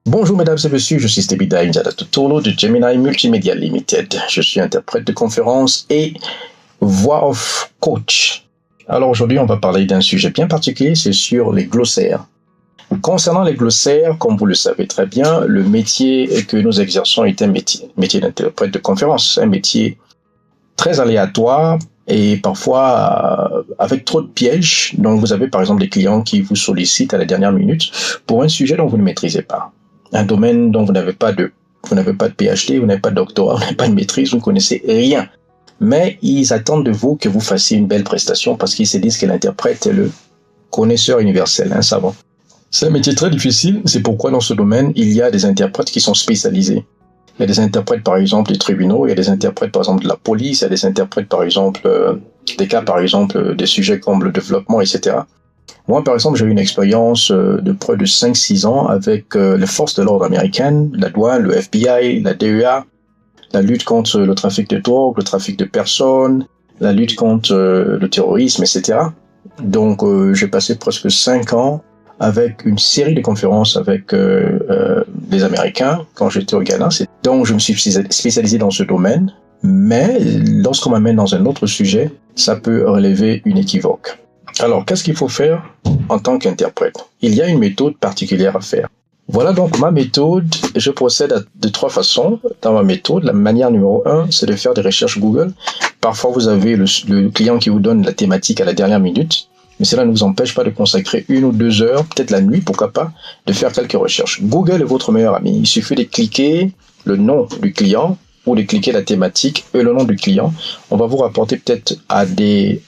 Bonjour mesdames et messieurs, je suis Stebida Indiada Tutolo de Gemini Multimedia Limited. Je suis interprète de conférence et voix off coach. Alors aujourd'hui, on va parler d'un sujet bien particulier, c'est sur les glossaires. Concernant les glossaires, comme vous le savez très bien, le métier que nous exerçons est un métier d'interprète de conférence, un métier très aléatoire et parfois avec trop de pièges. Donc vous avez par exemple des clients qui vous sollicitent à la dernière minute pour un sujet dont vous ne maîtrisez pas. Un domaine dont vous n'avez pas de PhD, vous n'avez pas de doctorat, vous n'avez pas de maîtrise, vous ne connaissez rien. Mais ils attendent de vous que vous fassiez une belle prestation parce qu'ils se disent que l'interprète est le connaisseur universel, un savant. C'est un métier très difficile, c'est pourquoi dans ce domaine, il y a des interprètes qui sont spécialisés. Il y a des interprètes par exemple des tribunaux, il y a des interprètes par exemple de la police, il y a des interprètes par exemple des cas par exemple des sujets comme le développement, etc. Moi, par exemple, j'ai eu une expérience de près de 5-6 ans avec les forces de l'ordre américaines, la douane, le FBI, la DEA, la lutte contre le trafic de drogue, le trafic de personnes, la lutte contre le terrorisme, etc. Donc, j'ai passé presque 5 ans avec une série de conférences avec les Américains quand j'étais au Ghana. Donc, je me suis spécialisé dans ce domaine, mais lorsqu'on m'amène dans un autre sujet, ça peut relever une équivoque. Alors, qu'est-ce qu'il faut faire en tant qu'interprète? Il y a une méthode particulière à faire. Voilà donc ma méthode. Je procède de 3 façons dans ma méthode. La manière numéro 1, c'est de faire des recherches Google. Parfois, vous avez le client qui vous donne la thématique à la dernière minute, mais cela ne vous empêche pas de consacrer 1 ou 2 heures, peut-être la nuit, pourquoi pas, de faire quelques recherches. Google est votre meilleur ami. Il suffit de cliquer le nom du client ou de cliquer la thématique et le nom du client. On va vous rapporter peut-être à des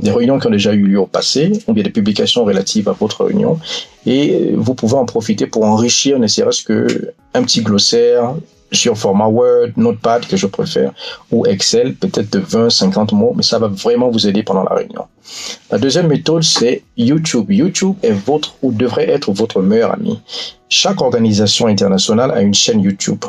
réunions qui ont déjà eu lieu au passé, ou bien des publications relatives à votre réunion, et vous pouvez en profiter pour enrichir ne serait-ce qu'un petit glossaire sur format Word, Notepad que je préfère, ou Excel, peut-être de 20-50 mots, mais ça va vraiment vous aider pendant la réunion. La deuxième méthode, c'est YouTube. YouTube est votre ou devrait être votre meilleur ami. Chaque organisation internationale a une chaîne YouTube.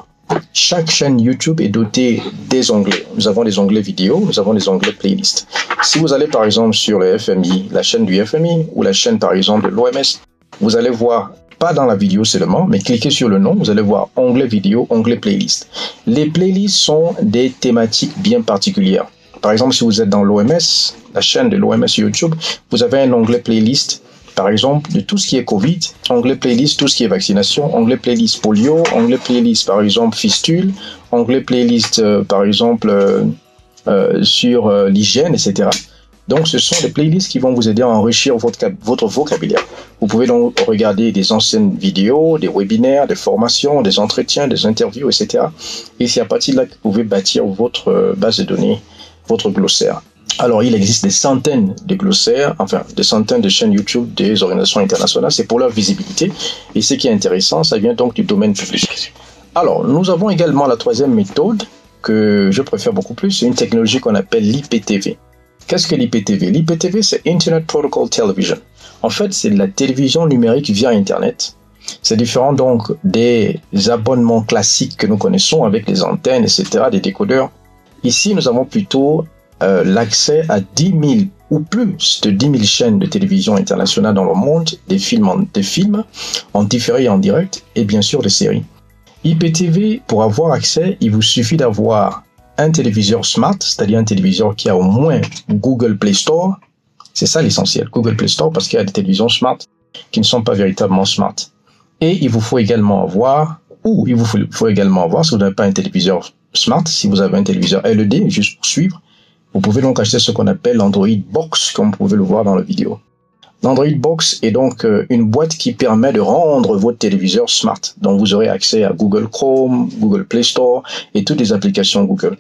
Chaque chaîne YouTube est dotée des onglets. Nous avons des onglets vidéo, nous avons des onglets playlist. Si vous allez par exemple sur le FMI, la chaîne du FMI, ou la chaîne par exemple de l'OMS, vous allez voir, pas dans la vidéo seulement, mais cliquez sur le nom, vous allez voir onglet vidéo, onglet playlist. Les playlists sont des thématiques bien particulières. Par exemple, si vous êtes dans l'OMS, la chaîne de l'OMS YouTube, vous avez un onglet playlist, par exemple, de tout ce qui est Covid, onglet playlist, tout ce qui est vaccination, onglet playlist polio, onglet playlist, par exemple, fistule, onglet playlist, par exemple, sur l'hygiène, etc. Donc, ce sont des playlists qui vont vous aider à enrichir votre vocabulaire. Vous pouvez donc regarder des anciennes vidéos, des webinaires, des formations, des entretiens, des interviews, etc. Et c'est à partir de là que vous pouvez bâtir votre base de données, votre glossaire. Alors, il existe des centaines de glossaires, enfin, des centaines de chaînes YouTube des organisations internationales. C'est pour leur visibilité. Et ce qui est intéressant, ça vient donc du domaine public. Alors, nous avons également la troisième méthode que je préfère beaucoup plus. C'est une technologie qu'on appelle l'IPTV. Qu'est-ce que l'IPTV? L'IPTV, c'est Internet Protocol Television. En fait, c'est de la télévision numérique via Internet. C'est différent donc des abonnements classiques que nous connaissons avec les antennes, etc., des décodeurs. Ici, nous avons plutôt l'accès à 10 000 ou plus de 10 000 chaînes de télévision internationales dans le monde, des films en différé et en direct, et bien sûr des séries. IPTV, pour avoir accès, il vous suffit d'avoir un téléviseur smart, c'est-à-dire un téléviseur qui a au moins Google Play Store. C'est ça l'essentiel, Google Play Store, parce qu'il y a des télévisions smart qui ne sont pas véritablement smart. Et il vous faut également avoir, si vous n'avez pas un téléviseur smart, si vous avez un téléviseur LED, juste pour suivre, vous pouvez donc acheter ce qu'on appelle l'Android Box, comme vous pouvez le voir dans la vidéo. L'Android Box est donc une boîte qui permet de rendre votre téléviseur smart. Donc vous aurez accès à Google Chrome, Google Play Store et toutes les applications Google.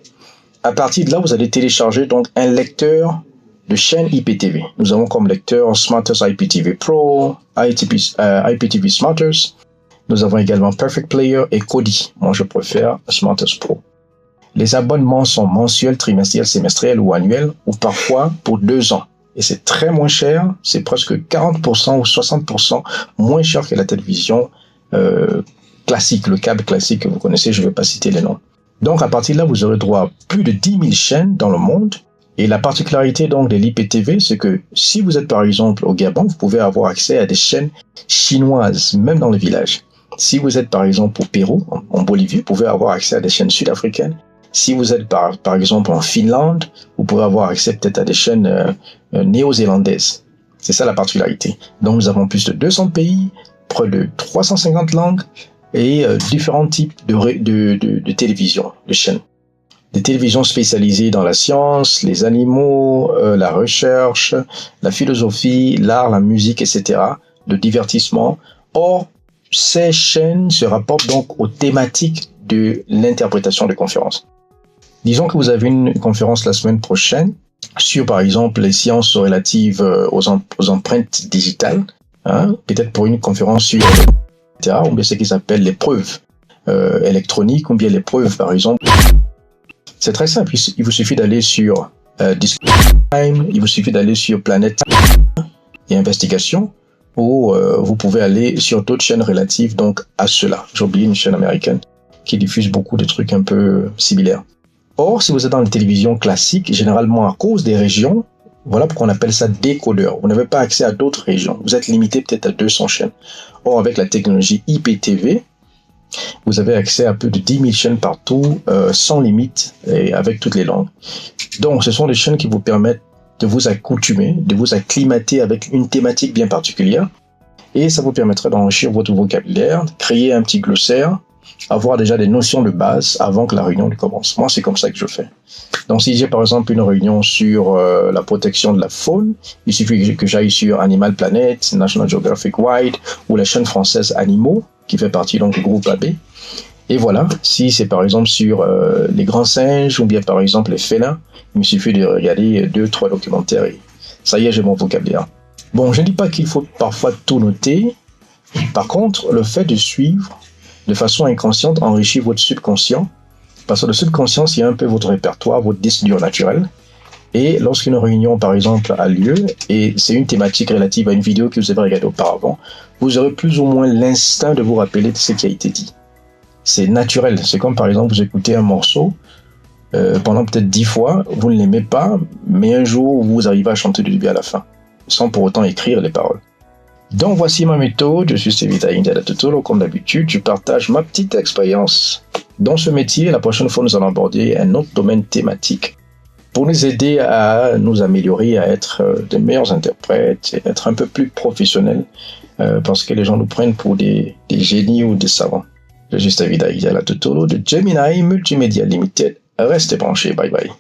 À partir de là, vous allez télécharger donc un lecteur de chaîne IPTV. Nous avons comme lecteur Smartest IPTV Pro, IPTV Smartest. Nous avons également Perfect Player et Kodi. Moi, je préfère Smartest Pro. Les abonnements sont mensuels, trimestriels, semestriels ou annuels, ou parfois pour 2 ans. Et c'est très moins cher, c'est presque 40% ou 60% moins cher que la télévision classique, le câble classique que vous connaissez, je ne vais pas citer les noms. Donc à partir de là, vous aurez droit à plus de 10 000 chaînes dans le monde. Et la particularité donc de l'IPTV, c'est que si vous êtes par exemple au Gabon, vous pouvez avoir accès à des chaînes chinoises, même dans les villages. Si vous êtes par exemple au Pérou, en Bolivie, vous pouvez avoir accès à des chaînes sud-africaines. Si vous êtes par exemple en Finlande, vous pouvez avoir accès peut-être à des chaînes néo-zélandaises. C'est ça la particularité. Donc nous avons plus de 200 pays, près de 350 langues et différents types de télévision, de chaînes. Des télévisions spécialisées dans la science, les animaux, la recherche, la philosophie, l'art, la musique, etc., le divertissement. Or, ces chaînes se rapportent donc aux thématiques de l'interprétation de conférences. Disons que vous avez une conférence la semaine prochaine sur, par exemple, les sciences relatives aux empreintes digitales, hein, peut-être pour une conférence sur, etc., ou bien ce qu'ils appellent les preuves électroniques, ou bien les preuves, par exemple. C'est très simple, il vous suffit d'aller sur Time, il vous suffit d'aller sur Planète et Investigation, ou vous pouvez aller sur d'autres chaînes relatives donc à cela. J'ai oublié une chaîne américaine qui diffuse beaucoup de trucs un peu similaires. Or, si vous êtes dans les télévisions classiques, généralement à cause des régions, voilà pourquoi on appelle ça décodeur. Vous n'avez pas accès à d'autres régions. Vous êtes limité peut-être à 200 chaînes. Or, avec la technologie IPTV, vous avez accès à plus de 10 000 chaînes partout, sans limite, et avec toutes les langues. Donc, ce sont des chaînes qui vous permettent de vous accoutumer, de vous acclimater avec une thématique bien particulière. Et ça vous permettra d'enrichir votre vocabulaire, créer un petit glossaire, avoir déjà des notions de base avant que la réunion ne commence. Moi, c'est comme ça que je fais. Donc, si j'ai par exemple une réunion sur la protection de la faune, il suffit que j'aille sur Animal Planet, National Geographic Wild ou la chaîne française Animaux, qui fait partie donc du groupe AB. Et voilà, si c'est par exemple sur les grands singes ou bien par exemple les félins, il me suffit de regarder 2-3 documentaires et ça y est, j'ai mon vocabulaire. Bon, je ne dis pas qu'il faut parfois tout noter. Par contre, le fait de suivre de façon inconsciente enrichit votre subconscient, parce que le subconscient, c'est un peu votre répertoire, votre disque dur naturel. Et lorsqu'une réunion, par exemple, a lieu, et c'est une thématique relative à une vidéo que vous avez regardée auparavant, vous aurez plus ou moins l'instinct de vous rappeler de ce qui a été dit. C'est naturel. C'est comme, par exemple, vous écoutez un morceau pendant peut-être 10 fois, vous ne l'aimez pas, mais un jour, vous arrivez à chanter du début à la fin, sans pour autant écrire les paroles. Donc, voici ma méthode. Je suis Sevita Indiana Tutolo. Comme d'habitude, je partage ma petite expérience dans ce métier. La prochaine fois, nous allons aborder un autre domaine thématique pour nous aider à nous améliorer, à être des meilleurs interprètes, et être un peu plus professionnels, parce que les gens nous prennent pour des génies ou des savants. Je suis Sevita Indiana Tutolo de Gemini Multimedia Limited. Restez branchés. Bye bye.